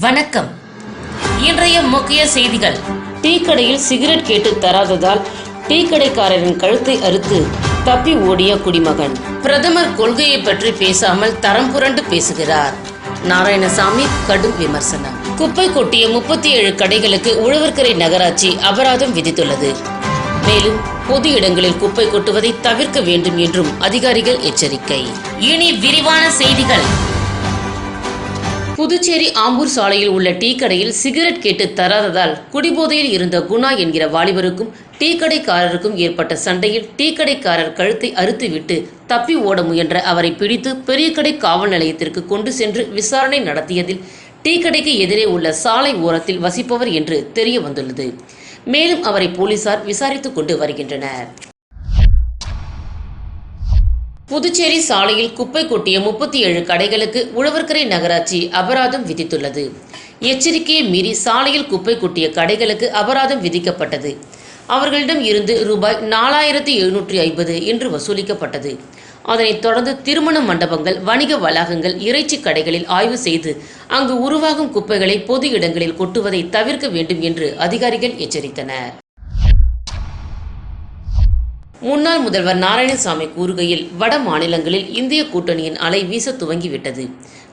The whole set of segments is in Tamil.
வணக்கம். இன்றைய முக்கிய செய்திகள். டீ கடையில் சிகரெட் கேட்டு தராததால் டீ கடைக்காரரின் கழுத்தை அறுத்து தப்பி ஓடிய குடிமகன். பிரதமர் கொள்கையை பற்றி பேசாமல் தரம் புரண்டு பேசுகிறார். நாராயணசாமி கடும் விமர்சனம். குப்பை கொட்டிய 37 கடைகளுக்கு உழவர்கரை நகராட்சி அபராதம் விதித்துள்ளது. மேலும் பொது இடங்களில் குப்பை கொட்டுவதை தவிர்க்க வேண்டும் என்றும் அதிகாரிகள் எச்சரிக்கை. இனி விரிவான செய்திகள். புதுச்சேரி ஆம்பூர் சாலையில் உள்ள டீ கடையில் சிகரெட் கேட்டு தராததால் குடிபோதையில் இருந்த குணா என்கிற வாலிபருக்கும் டீ கடைக்காரருக்கும் ஏற்பட்ட சண்டையில் டீ கடைக்காரர் கழுத்தை அறுத்துவிட்டு தப்பி ஓட முயன்ற அவரை பிடித்து பெரியகடை காவல் நிலையத்திற்கு கொண்டு சென்று விசாரணை நடத்தியதில் டீ கடைக்கு எதிரே உள்ள சாலை ஓரத்தில் வசிப்பவர் என்று தெரிய வந்துள்ளது. மேலும் அவரை போலீசார் விசாரித்துக் கொண்டு வருகின்றனர். புதுச்சேரி சாலையில் குப்பை கொட்டிய 37 கடைகளுக்கு உழவர்கரை நகராட்சி அபராதம் விதித்துள்ளது. எச்சரிக்கையை மீறி சாலையில் குப்பை கொட்டிய கடைகளுக்கு அபராதம் விதிக்கப்பட்டது. அவர்களிடம் இருந்து ரூபாய் 4750 என்று வசூலிக்கப்பட்டது. அதனைத் தொடர்ந்து திருமண மண்டபங்கள், வணிக வளாகங்கள், இறைச்சி கடைகளில் ஆய்வு செய்து அங்கு உருவாகும் குப்பைகளை பொது இடங்களில் கொட்டுவதை தவிர்க்க வேண்டும் என்று அதிகாரிகள் எச்சரித்தனர். முன்னாள் முதல்வர் நாராயணசாமி கூறுகையில், வட மாநிலங்களில் இந்திய கூட்டணியின் அலை வீச துவங்கிவிட்டது.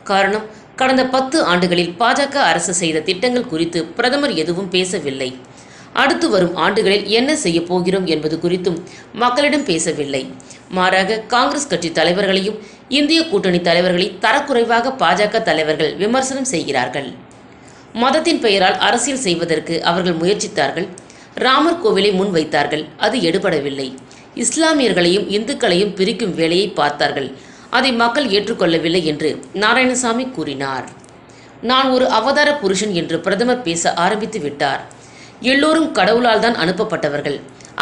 காரணம், கடந்த 10 ஆண்டுகளில் பாஜக அரசு செய்த திட்டங்கள் குறித்து பிரதமர் எதுவும் பேசவில்லை. அடுத்து வரும் ஆண்டுகளில் என்ன செய்ய போகிறோம் என்பது குறித்தும் மக்களிடம் பேசவில்லை. மாறாக காங்கிரஸ் கட்சி தலைவர்களையும் இந்திய கூட்டணி தலைவர்களை தரக்குறைவாக பாஜக தலைவர்கள் விமர்சனம் செய்கிறார்கள். மதத்தின் பெயரால் அரசியல் செய்வதற்கு அவர்கள் முயற்சித்தார்கள். ராமர் கோவிலை முன் வைத்தார்கள், அது எடுபடவில்லை. இஸ்லாமியர்களையும் இந்துக்களையும் பிரிக்கும் வேலையை பார்த்தார்கள், அதை மக்கள் ஏற்றுக்கொள்ளவில்லை என்று நாராயணசாமி கூறினார். நான் ஒரு அவதார புருஷன் என்று பிரதமர் பேச ஆரம்பித்து விட்டார். எல்லோரும் கடவுளால் தான் அனுப்பப்பட்டவர்கள்.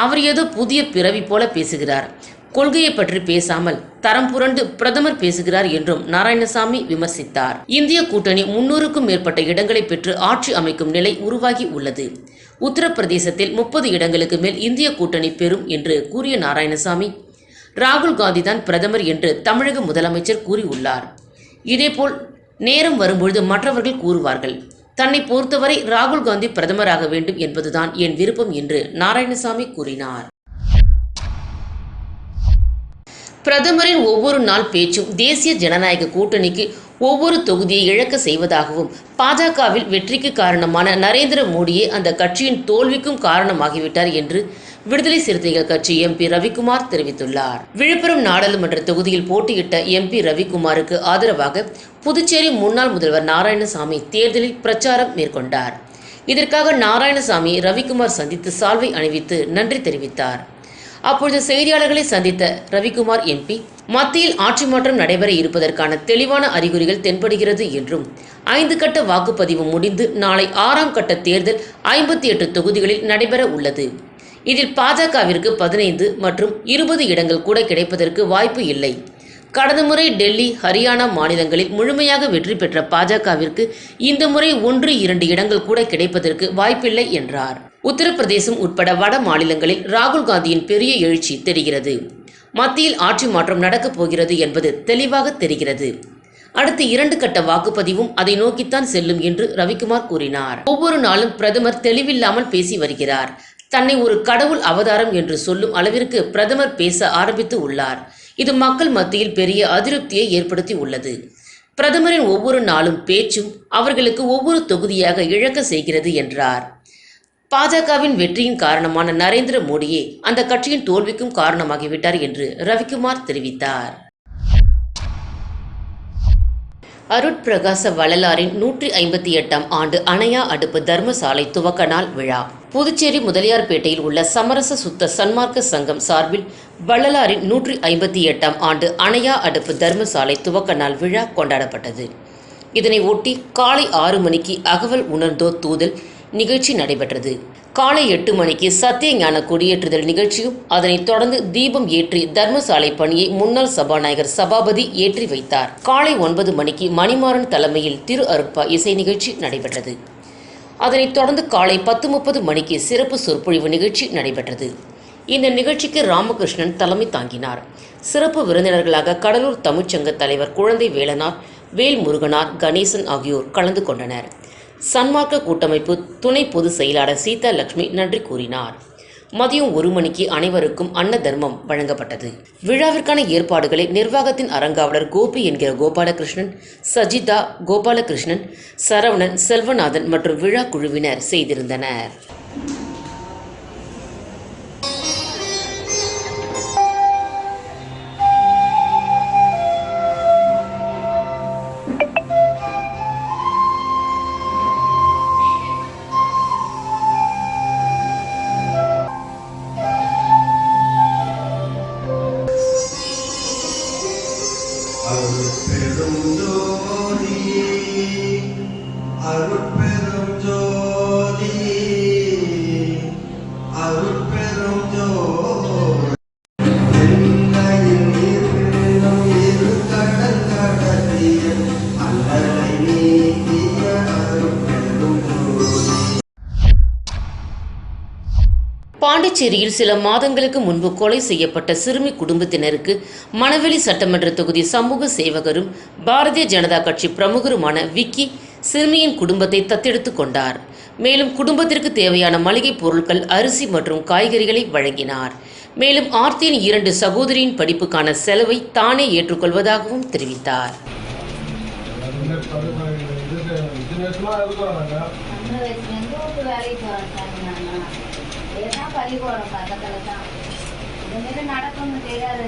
அவர் ஏதோ புதிய பிறவி போல பேசுகிறார். கொள்கையை பற்றி பேசாமல் தரம் புரண்டு பிரதமர் பேசுகிறார் என்றும் நாராயணசாமி விமர்சித்தார். இந்திய கூட்டணி 300க்கும் மேற்பட்ட இடங்களை பெற்று ஆட்சி அமைக்கும் நிலை உருவாகி உள்ளது. உத்தரப்பிரதேசத்தில் 30 இடங்களுக்கு மேல் இந்திய கூட்டணி பெறும் என்று கூறிய நாராயணசாமி, ராகுல் காந்தி தான் பிரதமர் என்று தமிழக முதலமைச்சர் கூறியுள்ளார். இதேபோல் நேரம் வரும்பொழுது மற்றவர்கள் கூறுவார்கள். தன்னை பொறுத்தவரை ராகுல் காந்தி பிரதமராக வேண்டும் என்பதுதான் என் விருப்பம் என்று நாராயணசாமி கூறினார். பிரதமரின் ஒவ்வொரு நாள் பேச்சும் தேசிய ஜனநாயக கூட்டணிக்கு ஒவ்வொரு தொகுதியை இழக்க செய்வதாகவும், பாஜகவில் வெற்றிக்கு காரணமான நரேந்திர மோடியே அந்த கட்சியின் தோல்விக்கும் காரணமாகிவிட்டார் என்று விடுதலை சிறுத்தைகள் கட்சி எம்பி ரவிக்குமார் தெரிவித்துள்ளார். விழுப்புரம் நாடாளுமன்ற தொகுதியில் போட்டியிட்ட எம்பி ரவிக்குமாருக்கு ஆதரவாக புதுச்சேரி முன்னாள் முதல்வர் நாராயணசாமி தேர்தலில் பிரச்சாரம் மேற்கொண்டார். இதற்காக நாராயணசாமி ரவிக்குமார் சந்தித்து சால்வை அணிவித்து நன்றி தெரிவித்தார். அப்பொழுது செய்தியாளர்களை சந்தித்த ரவிக்குமார் எம்பி, மத்தியில் ஆட்சி மாற்றம் நடைபெற இருப்பதற்கான தெளிவான அறிகுறிகள் தென்படுகிறது என்றும், 5 கட்ட வாக்குப்பதிவு முடிந்து நாளை 6ஆம் கட்ட தேர்தல் 58 தொகுதிகளில் நடைபெற உள்ளது. இதில் பாஜகவிற்கு 15 மற்றும் 20 இடங்கள் கூட கிடைப்பதற்கு வாய்ப்பு இல்லை. கடந்த முறை டெல்லி, ஹரியானா மாநிலங்களில் முழுமையாக வெற்றி பெற்ற பாஜகவிற்கு இந்த முறை 1-2 இடங்கள் கூட கிடைப்பதற்கு வாய்ப்பில்லை என்றார். உத்தரப்பிரதேசம் உட்பட வட மாநிலங்களில் ராகுல் காந்தியின் பெரிய எழுச்சி தெரிகிறது. மத்தியில் ஆட்சி மாற்றம் நடக்கப் போகிறது என்பது தெளிவாக தெரிகிறது. அடுத்து 2 கட்ட வாக்குப்பதிவும் அதை நோக்கித்தான் செல்லும் என்று ரவிக்குமார் கூறினார். ஒவ்வொரு நாளும் பிரதமர் தெளிவில்லாமல் பேசி வருகிறார். தன்னை ஒரு கடவுள் அவதாரம் என்று சொல்லும் அளவிற்கு பிரதமர் பேச ஆரம்பித்து உள்ளார். இது மக்கள் மத்தியில் பெரிய அதிருப்தியை ஏற்படுத்தி உள்ளது. பிரதமரின் ஒவ்வொரு நாளும் பேச்சும் அவர்களுக்கு ஒவ்வொரு தொகுதியாக இழக்க செய்கிறது என்றார். பாஜகவின் வெற்றியின் காரணமான நரேந்திர மோடியே அந்த கட்சியின் தோல்விக்கும் காரணமாகிவிட்டார் என்று ரவிக்குமார் தெரிவித்தார். அருட்பிரகாச வள்ளலாரின் 158ஆம் ஆண்டு அணையா அடுப்பு தர்மசாலை துவக்க நாள் விழா. புதுச்சேரி முதலியார்பேட்டையில் உள்ள சமரச சுத்த சன்மார்க்க சங்கம் சார்பில் வள்ளலாரின் 158ஆம் ஆண்டு அணையா அடுப்பு தர்மசாலை துவக்க நாள் விழா கொண்டாடப்பட்டது. இதனை ஒட்டி காலை 6 மணிக்கு அகவல் உணர்ந்தோர் தூதல் நிகழ்ச்சி நடைபெற்றது. காலை 8 மணிக்கு சத்திய ஞான கொடியேற்றுதல் நிகழ்ச்சியும், அதனைத் தொடர்ந்து தீபம் ஏற்றி தர்மசாலை பணியை முன்னாள் சபாநாயகர் சபாபதி ஏற்றி வைத்தார். காலை 9 மணிக்கு மணிமாறன் தலைமையில் திரு அருட்பா இசை நிகழ்ச்சி நடைபெற்றது. அதனைத் தொடர்ந்து காலை 10:30 மணிக்கு சிறப்பு சொற்பொழிவு நிகழ்ச்சி நடைபெற்றது. இந்த நிகழ்ச்சிக்கு ராமகிருஷ்ணன் தலைமை தாங்கினார். சிறப்பு விருந்தினர்களாக கடலூர் தமிழ்ச்சங்க தலைவர் குழந்தை வேலனார், வேல் முருகனார், கணேசன் ஆகியோர் கலந்து கொண்டனர். சன்மார்க்க கூட்டமைப்பு துணை பொதுச் செயலாளர் சீதா லட்சுமி நன்றி கூறினார். மதியம் 1 மணிக்கு அனைவருக்கும் அன்ன தர்மம் வழங்கப்பட்டது. விழாவிற்கான ஏற்பாடுகளை நிர்வாகத்தின் அறங்காவலர் கோபி என்கிற கோபாலகிருஷ்ணன், சஜிதா, கோபாலகிருஷ்ணன், சரவணன், செல்வநாதன் மற்றும் விழா குழுவினர் செய்திருந்தனர். அருட்பெரும் ஜோதி அருட்பெரும் ஜோதி அருட்பெரும் ஜோதி எல்லையில் இருளும் இரு கடல் கடலிய அல்லலை நீக்கிய அருட்பெரும் ஜோதி. பாண்டிச்சேரியில் சில மாதங்களுக்கு முன்பு கொலை செய்யப்பட்ட சிறுமி குடும்பத்தினருக்கு மணவெளி சட்டமன்ற தொகுதி சமூக சேவகரும் பாரதிய ஜனதா கட்சி பிரமுகருமான விக்கி சிறுமியின் குடும்பத்தை தத்தெடுத்து கொண்டார். மேலும் குடும்பத்திற்கு தேவையான மளிகை பொருட்கள், அரிசி மற்றும் காய்கறிகளை வழங்கினார். மேலும் ஆர்த்தியின் 2 சகோதரியின் படிப்புக்கான செலவை தானே ஏற்றுக்கொள்வதாகவும் தெரிவித்தார். பள்ளிக்கூடம் பக்கத்துல தான் இதுமாரி நடக்கும்னு தெரியாது.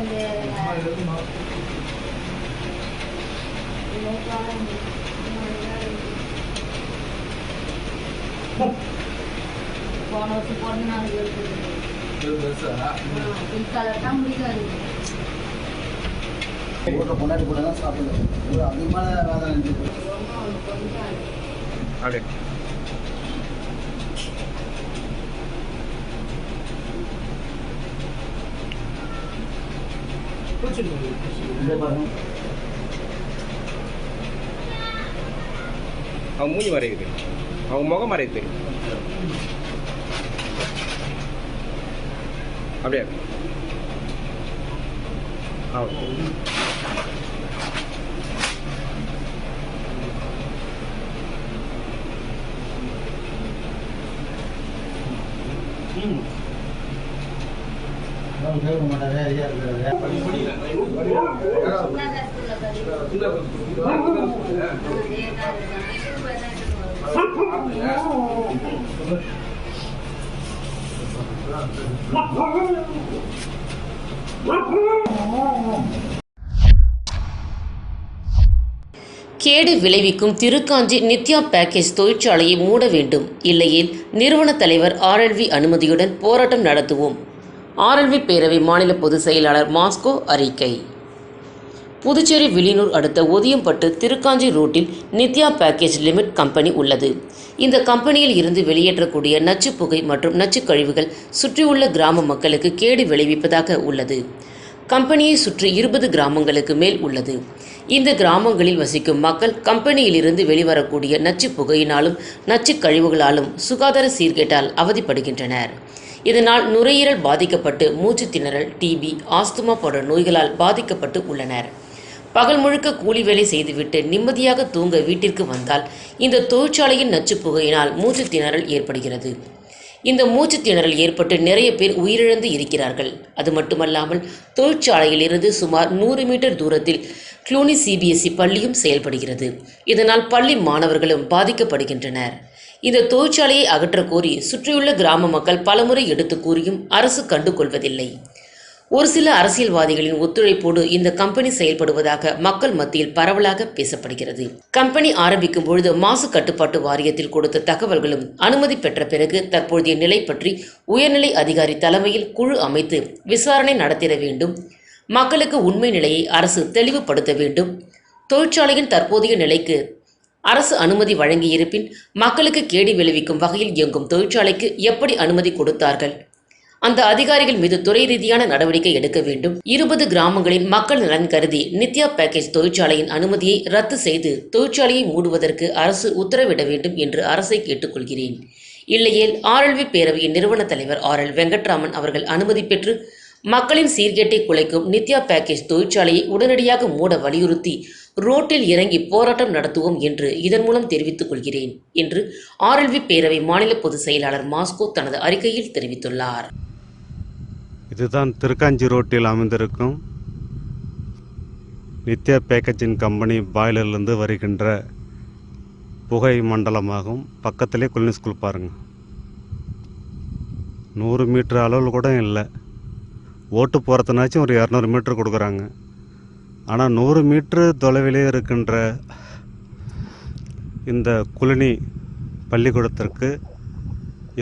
போன வருஷம் போட்டு நாங்கள் பிற்காலம் தான் முடியாது. முன்னாடி கூட தான் சாப்பிடுது அதிகமான வேலை அவங்க மூஞ்சி மறையுது, அவங்க முகம் மறையுது. அப்படியே கேட்க மாட்டாங்க. ஐயா கேடு விளைவிக்கும் திருக்காஞ்சி நித்யா பேக்கேஜ் தொழிற்சாலையை மூட வேண்டும், இல்லையேல் நிறுவன தலைவர் RLV அனுமதியுடன் போராட்டம் நடத்துவோம். RLV பேரவை மாநில பொதுச் செயலாளர் மாஸ்கோ அறிக்கை. புதுச்சேரி வில்லியனூர் அடுத்த ஒதியம்பட்டு திருக்காஞ்சி ரோட்டில் நித்யா பேக்கேஜ் லிமிட் கம்பெனி உள்ளது. இந்த கம்பெனியில் இருந்து வெளியேற்றக்கூடிய நச்சு புகை மற்றும் நச்சு கழிவுகள் சுற்றியுள்ள கிராம மக்களுக்கு கேடு விளைவிப்பதாக உள்ளது. கம்பெனியை சுற்றி 20 கிராமங்களுக்கு மேல் உள்ளது. இந்த கிராமங்களில் வசிக்கும் மக்கள் கம்பெனியிலிருந்து வெளிவரக்கூடிய நச்சு புகையினாலும் நச்சு கழிவுகளாலும் சுகாதார சீர்கேட்டால் அவதிப்படுகின்றனர். இதனால் நுரையீரல் பாதிக்கப்பட்டு மூச்சு திணறல், TB, ஆஸ்துமா போன்ற நோய்களால் பாதிக்கப்பட்டு உள்ளனர். பகல் முழுக்க கூலி வேலை செய்துவிட்டு நிம்மதியாக தூங்க வீட்டிற்கு வந்தால் இந்த தொழிற்சாலையின் நச்சு புகையினால் மூச்சு திணறல் ஏற்படுகிறது. இந்த மூச்சு திணறல் ஏற்பட்டு நிறைய பேர் உயிரிழந்து இருக்கிறார்கள். அது மட்டுமல்லாமல் தொழிற்சாலையிலிருந்து சுமார் 100 மீட்டர் தூரத்தில் க்ளூனி CBSE பள்ளியும் செயல்படுகிறது. இதனால் பள்ளி மாணவர்களும் பாதிக்கப்படுகின்றனர். இந்த தொழிற்சாலையை அகற்ற கோரி சுற்றியுள்ள கிராம மக்கள் பலமுறை எடுத்து கூறியும் அரசு கண்டுகொள்வதில்லை. ஒரு சில அரசியல்வாதிகளின் ஒத்துழைப்போடு இந்த கம்பெனி செயல்படுவதாக மக்கள் மத்தியில் பரவலாக பேசப்படுகிறது. கம்பெனி ஆரம்பிக்கும் பொழுது மாசு கட்டுப்பாட்டு வாரியத்தில் கொடுத்த தகவல்களும் அனுமதி பெற்ற பிறகு தற்போதைய நிலை பற்றி உயர்நிலை அதிகாரி தலைமையில் குழு அமைத்து விசாரணை நடத்திட வேண்டும். மக்களுக்கு உண்மை நிலையை அரசு தெளிவுபடுத்த வேண்டும். தொழிற்சாலையின் தற்போதைய நிலைக்கு அரசு அனுமதி வழங்கியிருப்பின் மக்களுக்கு கேடு விளைவிக்கும் வகையில் இயங்கும் தொழிற்சாலைக்கு எப்படி அனுமதி கொடுத்தார்கள்? அந்த அதிகாரிகள் மீது துறை ரீதியான நடவடிக்கை எடுக்க வேண்டும். 20 கிராமங்களின் மக்கள் நலன் கருதி நித்யா பேக்கேஜ் தொழிற்சாலையின் அனுமதியை ரத்து செய்து தொழிற்சாலையை மூடுவதற்கு அரசு உத்தரவிட வேண்டும் என்று அரசை கேட்டுக்கொள்கிறேன். இல்லையேல் RLV பேரவையின் நிறுவன தலைவர் RL வெங்கட்ராமன் அவர்கள் அனுமதி பெற்று மக்களின் சீர்கேட்டை குலைக்கும் நித்யா பேக்கேஜ் தொழிற்சாலையை உடனடியாக மூட வலியுறுத்தி ரோட்டில் இறங்கி போராட்டம் நடத்துவோம் என்று இதன் மூலம் தெரிவித்துக் கொள்கிறேன் என்று RLV பேரவை மாநில பொதுச் செயலாளர் மாஸ்கோ தனது அறிக்கையில் தெரிவித்துள்ளார். இதுதான் திருக்காஞ்சி ரோட்டில் அமைந்திருக்கும் நித்யா பேக்கேஜிங் கம்பெனி பாய்லரிலிருந்து வருகின்ற புகை மண்டலமாகும். பக்கத்திலே குளினி ஸ்கூல் பாருங்கள். 100 மீட்டர் அளவில் கூட இல்லை. ஓட்டு போகிறதுனாச்சும் ஒரு 200 மீட்டர் கொடுக்குறாங்க. ஆனால் 100 மீட்டர் தொலைவிலே இருக்கின்ற இந்த குளினி பள்ளிக்கூடத்திற்கு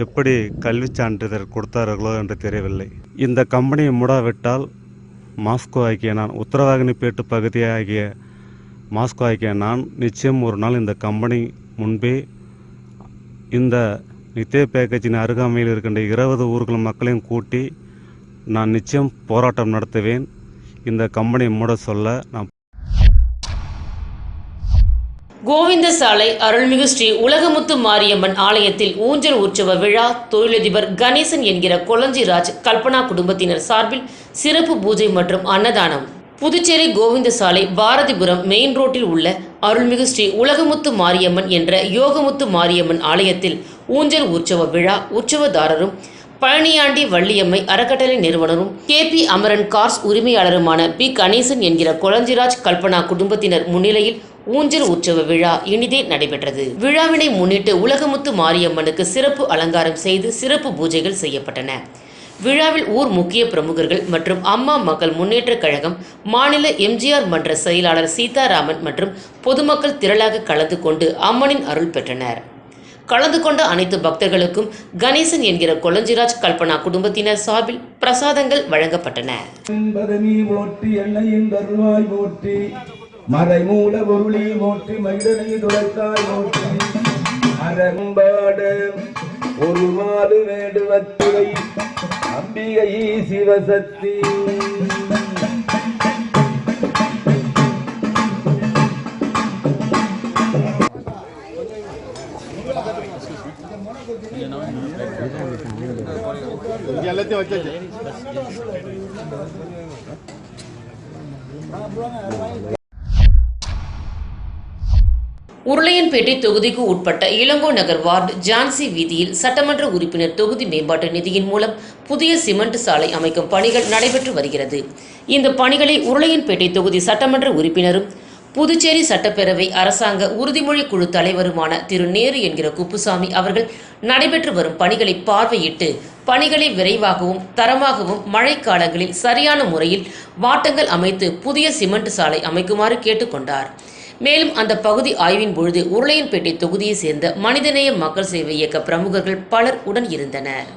எப்படி கல்வி சான்றிதழ் கொடுத்தார்களோ என்று தெரியவில்லை. இந்த கம்பெனியை மூடாவிட்டால் மாஸ்கோ ஆகிய நான், உத்தரவாகினிப்பேட்டு பகுதியாகிய மாஸ்கோ ஆகிய நான் நிச்சயம் ஒரு நாள் இந்த கம்பெனி முன்பே இந்த நித்யா பேக்கேஜின் அருகாமையில் இருக்கின்ற 20 ஊர்கள் மக்களையும் கூட்டி நான் நிச்சயம் போராட்டம் நடத்துவேன். இந்த கம்பெனியை மூட சொல்ல நான். கோவிந்தசாலை அருள்மிகு ஸ்ரீ உலகமுத்து மாரியம்மன் ஆலயத்தில் ஊஞ்சல் உற்சவ விழா தொழிலதிபர் கணேசன் என்கிற கொளஞ்சிராஜ் கல்பனா குடும்பத்தினர் சார்பில் சிறப்பு பூஜை மற்றும் அன்னதானம். புதுச்சேரி கோவிந்தசாலை பாரதிபுரம் மெயின் ரோட்டில் உள்ள அருள்மிகு ஸ்ரீ உலகமுத்து மாரியம்மன் என்ற யோகமுத்து மாரியம்மன் ஆலயத்தில் ஊஞ்சல் உற்சவ விழா உற்சவதாரரும் பழனியாண்டி வள்ளியம்மை அறக்கட்டளை நிறுவனரும் KP அமரன் கார்ஸ் உரிமையாளருமான P கணேசன் என்கிற கொளஞ்சிராஜ் கல்பனா குடும்பத்தினர் முன்னிலையில் ஊஞ்சல் உற்சவ விழா இனிதே நடைபெற்றது. விழாவினை முன்னிட்டு உலகமுத்து மாரியம்மனுக்கு சிறப்பு அலங்காரம் செய்து சிறப்பு பூஜைகள் செய்யப்பட்டன. விழாவில் ஊர் முக்கிய பிரமுகர்கள் மற்றும் அம்மா மக்கள் முன்னேற்ற கழகம் மாநில MGR மன்ற செயலாளர் சீதாராமன் மற்றும் பொதுமக்கள் திரளாக கலந்து கொண்டு அம்மனின் அருள் பெற்றனர். கலந்து கொண்ட அனைத்து பக்தர்களுக்கும் கணேசன் என்கிற கொளஞ்சிராஜ் கல்பனா குடும்பத்தினர் சார்பில் பிரசாதங்கள் வழங்கப்பட்டன. மறைமூல பொருளி மோற்றி மகிழனை துளைத்தாய் மோற்றி அரம்பாட ஒரு மாடு வேடுவத்துவை அம்பிகை சிவசக்தி. எல்லாத்தையும் வச்சாச்சு. உருளையன்பேட்டை தொகுதிக்கு உட்பட்ட இளங்கோ நகர் வார்டு ஜான்சி வீதியில் சட்டமன்ற உறுப்பினர் தொகுதி மேம்பாட்டு நிதியின் மூலம் புதிய சிமெண்ட் சாலை அமைக்கும் பணிகள் நடைபெற்று வருகிறது. இந்த பணிகளை உருளையன்பேட்டை தொகுதி சட்டமன்ற உறுப்பினரும் புதுச்சேரி சட்டப்பேரவை அரசாங்க உறுதிமொழி குழு தலைவருமான திரு நேரு என்கிற குப்புசாமி அவர்கள் நடைபெற்று வரும் பணிகளை பார்வையிட்டு பணிகளை விரைவாகவும் தரமாகவும் மழைக்காலங்களில் சரியான முறையில் வாட்டங்கள் அமைத்து புதிய சிமெண்ட் சாலை அமைக்குமாறு கேட்டுக்கொண்டார். மேலும் அந்த பகுதி ஆய்வின் பொழுது உருளையன்பேட்டை தொகுதியை சேர்ந்த மனிதநேய மக்கள் சேவை இயக்க பிரமுகர்கள் பலர் உடன் இருந்தனர்.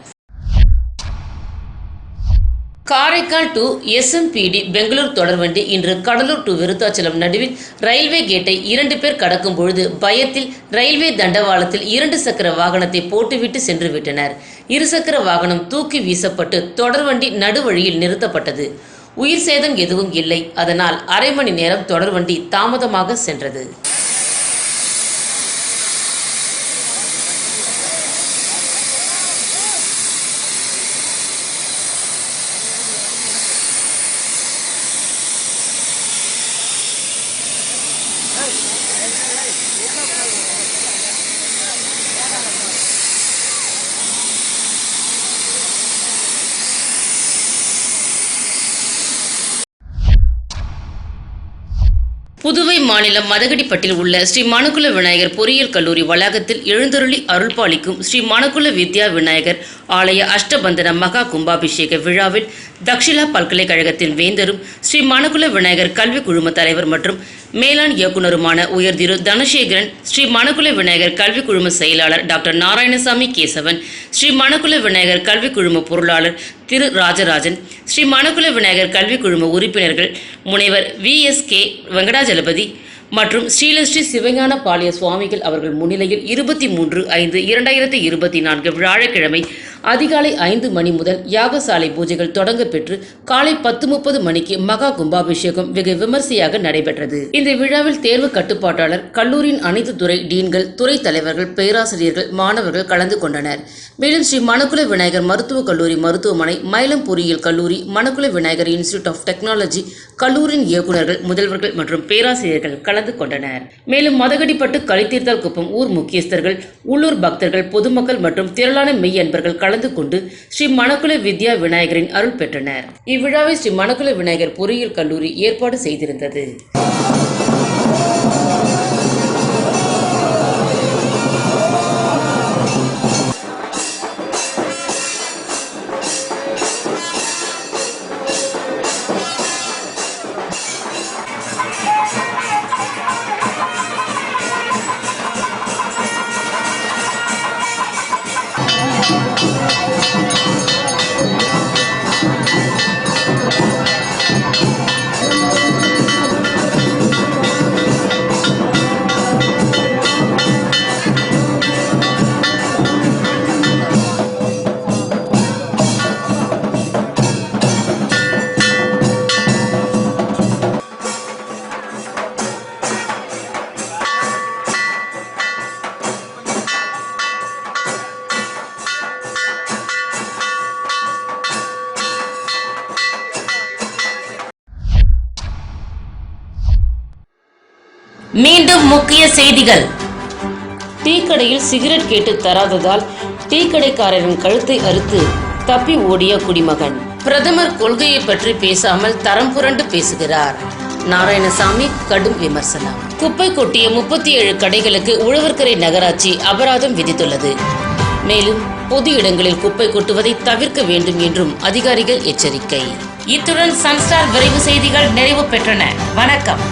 காரைக்கால் டு SMPD பெங்களூர் தொடர்வண்டி இன்று கடலூர் டு விருத்தாச்சலம் நடுவில் ரயில்வே கேட்டை 2 பேர் கடக்கும் பொழுது பயத்தில் ரயில்வே தண்டவாளத்தில் 2 சக்கர வாகனத்தை போட்டுவிட்டு சென்று விட்டனர். 2 சக்கர வாகனம் தூக்கி வீசப்பட்டு தொடர்வண்டி நடுவழியில் நிறுத்தப்பட்டது. உயிர் சேதம் எதுவும் இல்லை. அதனால் அரை மணி நேரம் தொடர்வண்டி தாமதமாக சென்றது. புதுவை மாநிலம் மதகடிப்பட்டில் உள்ள ஸ்ரீ மணக்குள விநாயகர் பொறியியல் கல்லூரி வளாகத்தில் எழுந்தருளி அருள்பாலிக்கும் ஸ்ரீ மணக்குள வித்யா விநாயகர் ஆலய அஷ்டபந்தன மகா கும்பாபிஷேக விழாவில் தக்ஷிலா பல்கலைக்கழகத்தின் வேந்தரும் ஸ்ரீ மணக்குள விநாயகர் கல்வி குழும தலைவர் மற்றும் மேலாண் இயக்குநருமான உயர்திரு தனசேகரன், ஸ்ரீ மணக்குள விநாயகர் கல்வி குழும செயலாளர் டாக்டர் நாராயணசாமி கேசவன், ஸ்ரீ மணக்குள விநாயகர் கல்வி குழும பொருளாளர் திரு ராஜராஜன், ஸ்ரீ மணக்குள விநாயகர் கல்வி குழும உறுப்பினர்கள் முனைவர் VSK வெங்கடாஜலபதி மற்றும் ஸ்ரீலஸ்ரீ சிவஞான பாலிய சுவாமிகள் அவர்கள் முன்னிலையில் 23/5/2024 வியாழக்கிழமை அதிகாலை 5 மணி முதல் யாகசாலை பூஜைகள் தொடங்க பெற்று காலை 10:30 மணிக்கு மகா கும்பாபிஷேகம் வெகு விமர்சையாக நடைபெற்றது. இந்த விழாவில் தேர்வு கட்டுப்பாட்டாளர், கல்லூரியின் அனைத்து துறை டீன்கள், துறை தலைவர்கள், பேராசிரியர்கள், மாணவர்கள் கலந்து கொண்டனர். மேலும் ஸ்ரீ மணக்குள விநாயகர் மருத்துவக் கல்லூரி மருத்துவமனை, மயிலம் பொறியியல் கல்லூரி, Manakula Vinayagar institute of technology கல்லூரியின் இயக்குநர்கள், முதல்வர்கள் மற்றும் பேராசிரியர்கள் கலந்து கொண்டனர். மேலும் மதகடிப்பட்டு கலித்தீர்த்தால் குப்பம் ஊர் முக்கியஸ்தர்கள், உள்ளூர் பக்தர்கள், பொதுமக்கள் மற்றும் திரளான மெய் அன்பர்கள் கலந்து கொண்டு ஸ்ரீ மணக்குள வித்யா விநாயகரின் அருள் பெற்றனர். இவ்விழாவை ஸ்ரீ மணக்குள விநாயகர் பொறியியல் கல்லூரி ஏற்பாடு செய்திருந்தது. மீண்டும் முக்கிய செய்திகள். டீ கடையில் சிகரெட் கேட்டு தராததால் டீ கடைக்காரரின் கழுத்தை அறுத்து தப்பி ஓடிய குடிமகன். பிரதமர் கொள்கையை பற்றி பேசாமல் தரம் புரண்டு பேசுகிறார். நாராயணசாமி கடும் விமர்சனம். குப்பை கொட்டிய 37 கடைகளுக்கு உழவர்கரை நகராட்சி அபராதம் விதித்துள்ளது. மேலும் பொது இடங்களில் குப்பை கொட்டுவதை தவிர்க்க வேண்டும் என்றும் அதிகாரிகள் எச்சரிக்கை. இத்துடன் சன்ஸ்டார் விரைவு செய்திகள் நிறைவு பெற்றன. வணக்கம்.